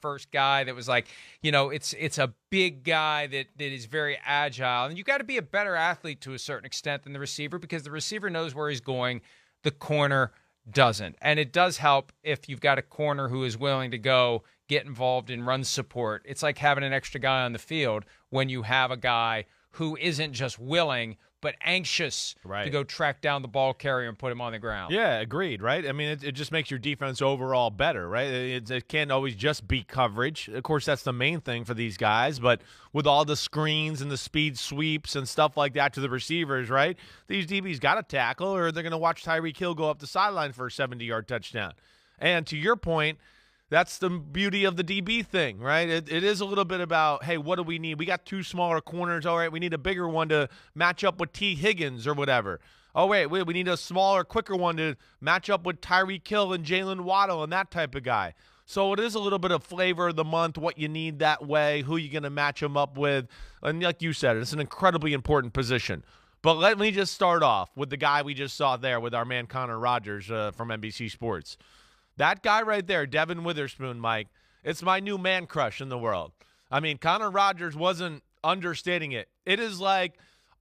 first guy that was like, it's a big guy that is very agile. And you got to be a better athlete to a certain extent than the receiver because the receiver knows where he's going. The corner doesn't. And it does help if you've got a corner who is willing to go get involved in run support. It's like having an extra guy on the field when you have a guy who isn't just willing but anxious to go track down the ball carrier and put him on the ground. Yeah, agreed, right? I mean, it just makes your defense overall better, right? It can't always just be coverage. Of course, that's the main thing for these guys, but with all the screens and the speed sweeps and stuff like that to the receivers, right? These DBs got to tackle or they're going to watch Tyreek Hill go up the sideline for a 70-yard touchdown. And to your point, that's the beauty of the DB thing, right? It is a little bit about, hey, what do we need? We got two smaller corners. All right, we need a bigger one to match up with T. Higgins or whatever. Oh, wait, we need a smaller, quicker one to match up with Tyreek Hill and Jalen Waddle and that type of guy. So it is a little bit of flavor of the month, what you need that way, who you're going to match them up with. And like you said, it's an incredibly important position. But let me just start off with the guy we just saw there with our man Connor Rogers from NBC Sports. That guy right there, Devon Witherspoon, Mike, it's my new man crush in the world. I mean, Connor Rogers wasn't understating it. It is like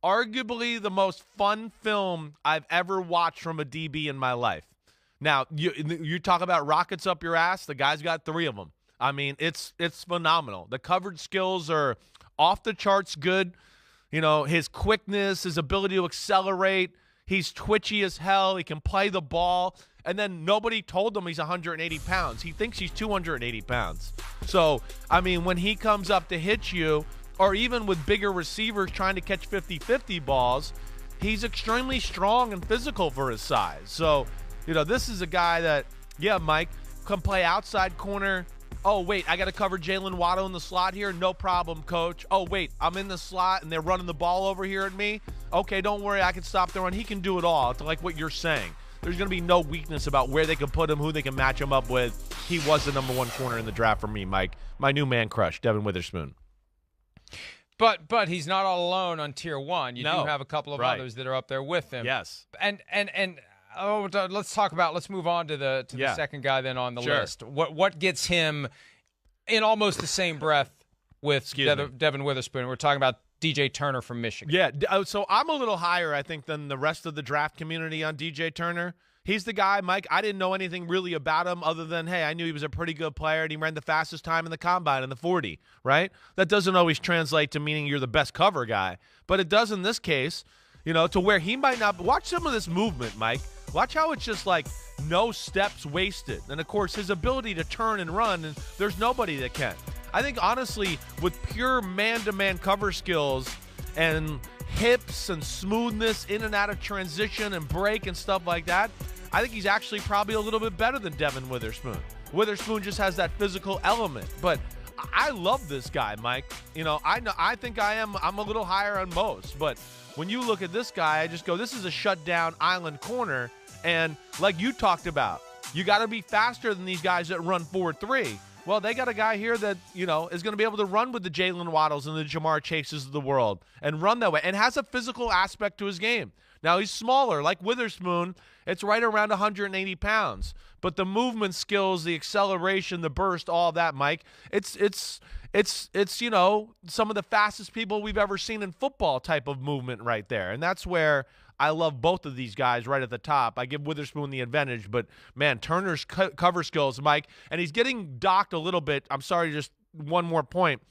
arguably the most fun film I've ever watched from a DB in my life. Now, you talk about rockets up your ass. The guy's got 3 of them. I mean, it's phenomenal. The coverage skills are off the charts good. His quickness, his ability to accelerate. He's twitchy as hell. He can play the ball. And then nobody told him he's 180 pounds. He thinks he's 280 pounds. So, I mean, when he comes up to hit you, or even with bigger receivers trying to catch 50-50 balls, he's extremely strong and physical for his size. So, this is a guy that, yeah, Mike, can play outside corner. Oh, wait, I got to cover Jalen Waddle in the slot here? No problem, coach. Oh, wait, I'm in the slot and they're running the ball over here at me? Okay, don't worry, I can stop the run. He can do it all. It's like what you're saying. There's going to be no weakness about where they can put him, who they can match him up with. He was the number 1 corner in the draft for me, Mike. My new man crush, Devon Witherspoon. But he's not all alone on tier 1. You do have a couple of others that are up there with him. Yes. And let's move on to the second guy then on the list. What gets him in almost the same breath with Devon Witherspoon? We're talking about DJ Turner from Michigan. Yeah, so I'm a little higher, I think, than the rest of the draft community on DJ Turner. He's the guy, Mike, I didn't know anything really about him other than, hey, I knew he was a pretty good player and he ran the fastest time in the combine in the 40, right? That doesn't always translate to meaning you're the best cover guy, but it does in this case, to where he might not. Watch some of this movement, Mike. Watch how it's just like no steps wasted. And, of course, his ability to turn and run, and there's nobody that can. I think, honestly, with pure man-to-man cover skills and hips and smoothness in and out of transition and break and stuff like that, I think he's actually probably a little bit better than Devon Witherspoon. Witherspoon just has that physical element. But I love this guy, Mike. I think I'm a little higher on most. But when you look at this guy, I just go, this is a shutdown island corner. And like you talked about, you got to be faster than these guys that run 4.3. Well, they got a guy here that, is going to be able to run with the Jalen Waddles and the Jamar Chases of the world and run that way and has a physical aspect to his game. Now, he's smaller. Like Witherspoon, it's right around 180 pounds. But the movement skills, the acceleration, the burst, all that, Mike, it's some of the fastest people we've ever seen in football type of movement right there. And that's where I love both of these guys right at the top. I give Witherspoon the advantage, but, man, Turner's cover skills, Mike, and he's getting docked a little bit. I'm sorry, just one more point,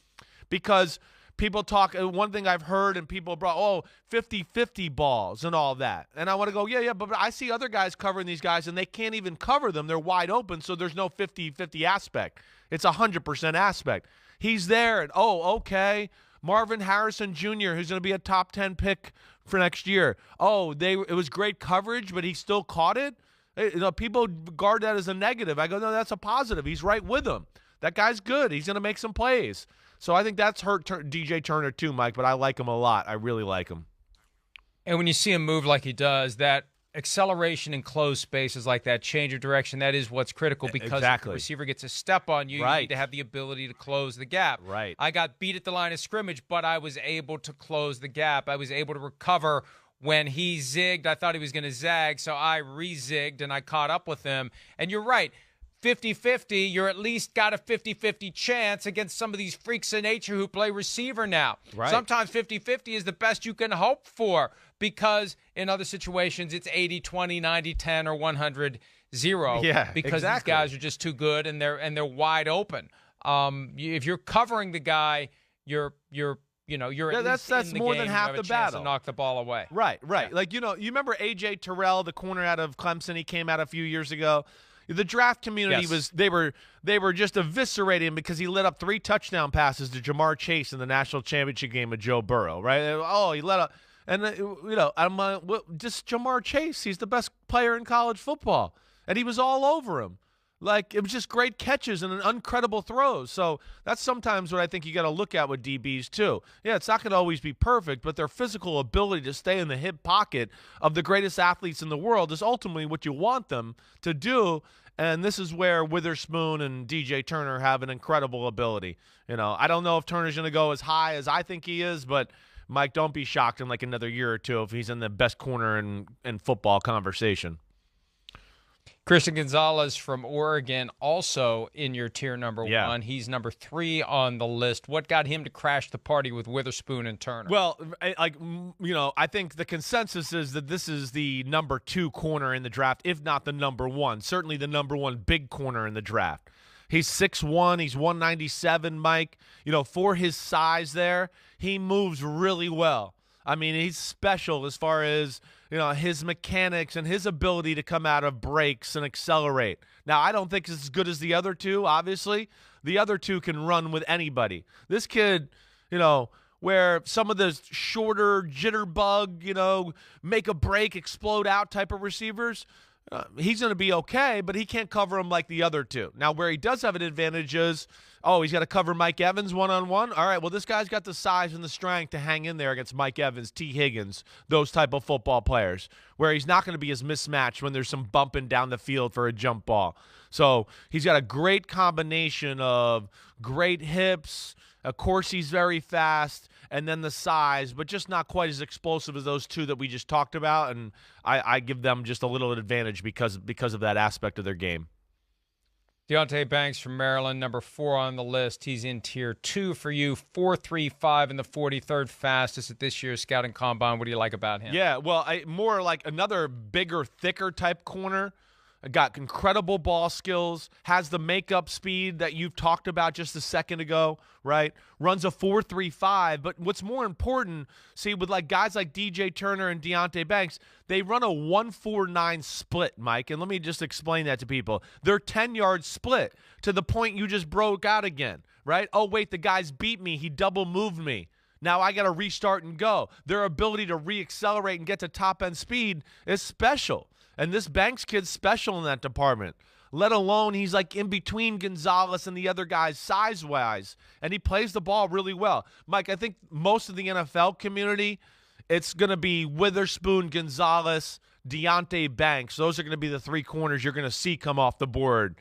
because people talk, one thing I've heard and people brought, 50-50 balls and all that. And I want to go, yeah, but I see other guys covering these guys, and they can't even cover them. They're wide open, so there's no 50-50 aspect. It's 100% aspect. He's there, and, okay, Marvin Harrison Jr., who's going to be a top 10 pick for next year. It was great coverage, but he still caught it. People guard that as a negative. I go, no, that's a positive. He's right with them. That guy's good. He's going to make some plays. So I think that's hurt DJ Turner too, Mike, but I like him a lot. I really like him. And when you see him move like he does, that acceleration in closed spaces like that, change of direction, that is what's critical, because if the receiver gets a step on you, you need to have the ability to close the gap. Right. I got beat at the line of scrimmage, but I was able to close the gap. I was able to recover when he zigged. I thought he was going to zag, so I re-zigged and I caught up with him. And you're right. 50-50, you're at least got a 50-50 chance against some of these freaks of nature who play receiver now. Right. Sometimes 50-50 is the best you can hope for because in other situations it's 80-20, 90-10, or 100-0. Yeah, because these guys are just too good and they're wide open. If you're covering the guy, you're at least that's in the more game, than half you have the a chance battle. to knock the ball away. Right. Yeah. Like, you remember A.J. Terrell, the corner out of Clemson? He came out a few years ago. The draft community they were just eviscerating him because he lit up 3 touchdown passes to Jamar Chase in the national championship game with Joe Burrow, right? Oh, he let up. And, I'm just Jamar Chase. He's the best player in college football. And he was all over him. Like, it was just great catches and uncredible throws. So that's sometimes what I think you got to look at with DBs too. Yeah, it's not going to always be perfect, but their physical ability to stay in the hip pocket of the greatest athletes in the world is ultimately what you want them to do. And this is where Witherspoon and DJ Turner have an incredible ability. I don't know if Turner's going to go as high as I think he is, but Mike, don't be shocked in like another year or two if he's in the best corner in football conversation. Christian Gonzalez from Oregon, also in your tier number 1. He's number 3 on the list. What got him to crash the party with Witherspoon and Turner? Well, I think the consensus is that this is the number 2 corner in the draft, if not the number 1. Certainly the number 1 big corner in the draft. He's 6'1", he's 197, Mike. For his size there, he moves really well. I mean, he's special as far as, his mechanics and his ability to come out of breaks and accelerate. Now, I don't think it's as good as the other 2, obviously. The other 2 can run with anybody. This kid, where some of the shorter jitterbug, make a break, explode out type of receivers, he's going to be okay, but he can't cover him like the other 2. Now, where he does have an advantage is, he's got to cover Mike Evans one-on-one. All right, well, this guy's got the size and the strength to hang in there against Mike Evans, T. Higgins, those type of football players, where he's not going to be as mismatched when there's some bumping down the field for a jump ball. So he's got a great combination of great hips. Of course, he's very fast, and then the size, but just not quite as explosive as those 2 that we just talked about, and I give them just a little advantage because of that aspect of their game. Deonte Banks from Maryland, number 4 on the list. He's in tier 2 for you, 4.35 in the 43rd fastest at this year's Scouting Combine. What do you like about him? Yeah, well, more like another bigger, thicker type corner. Got incredible ball skills, has the makeup speed that you've talked about just a second ago, right? Runs a 4.35, but what's more important, see, with like guys like DJ Turner and Deonte Banks, they run a 1.49 split, Mike, and let me just explain that to people. They're 10-yard split to the point you just broke out again, right? Oh, wait, the guy's beat me. He double moved me. Now I got to restart and go. Their ability to reaccelerate and get to top-end speed is special. And this Banks kid's special in that department, let alone he's like in between Gonzalez and the other guys size-wise, and he plays the ball really well. Mike, I think most of the NFL community, it's going to be Witherspoon, Gonzalez, Deonte Banks. Those are going to be the 3 corners you're going to see come off the board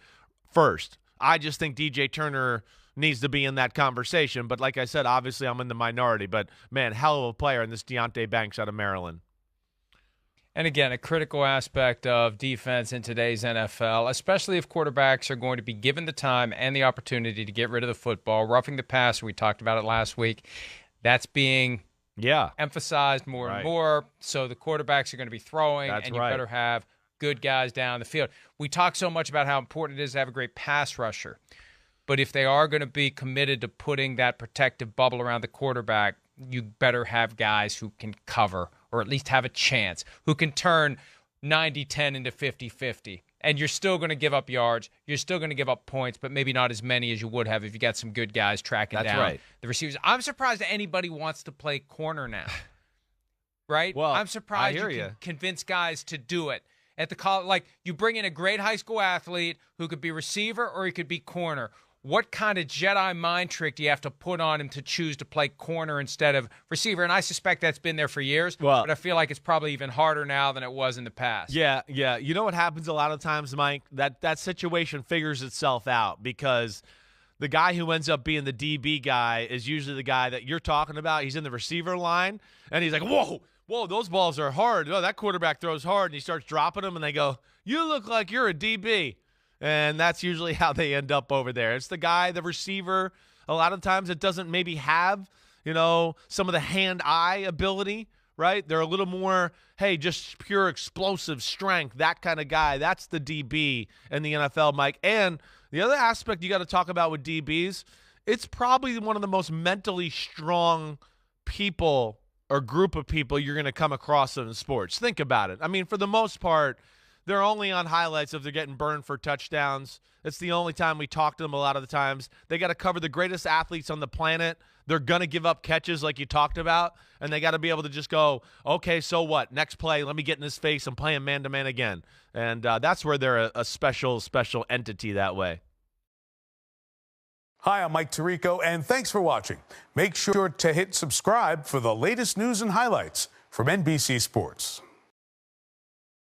first. I just think DJ Turner needs to be in that conversation. But like I said, obviously I'm in the minority. But, man, hell of a player in this Deonte Banks out of Maryland. And again, a critical aspect of defense in today's NFL, especially if quarterbacks are going to be given the time and the opportunity to get rid of the football. Roughing the passer, we talked about it last week. That's being emphasized more and more. So the quarterbacks are going to be throwing, and you better have good guys down the field. We talk so much about how important it is to have a great pass rusher. But if they are going to be committed to putting that protective bubble around the quarterback, you better have guys who can cover or at least have a chance, who can turn 90-10 into 50-50. And you're still going to give up yards. You're still going to give up points, but maybe not as many as you would have if you got some good guys tracking down the receivers. I'm surprised that anybody wants to play corner now, right? Well, I'm surprised you can convince guys to do it. At the college, like you bring in a great high school athlete who could be receiver or he could be corner. What kind of Jedi mind trick do you have to put on him to choose to play corner instead of receiver? And I suspect that's been there for years, but I feel like it's probably even harder now than it was in the past. Yeah. You know what happens a lot of times, Mike? That situation figures itself out because the guy who ends up being the DB guy is usually the guy that you're talking about. He's in the receiver line, and he's like, whoa, those balls are hard. Oh, that quarterback throws hard, and he starts dropping them, and they go, you look like you're a DB. And that's usually how they end up over there. It's the guy, the receiver, a lot of times it doesn't maybe have, some of the hand-eye ability, right? They're a little more, hey, just pure explosive strength, that kind of guy. That's the DB in the NFL, Mike. And the other aspect you got to talk about with DBs, it's probably one of the most mentally strong people or group of people you're going to come across in sports. Think about it. I mean, for the most part, they're only on highlights if they're getting burned for touchdowns. It's the only time we talk to them a lot of the times. They got to cover the greatest athletes on the planet. They're going to give up catches like you talked about, and they got to be able to just go, okay, so what? Next play, let me get in his face and play him man-to-man again. And that's where they're a special entity that way. Hi, I'm Mike Tirico, and thanks for watching. Make sure to hit subscribe for the latest news and highlights from NBC Sports.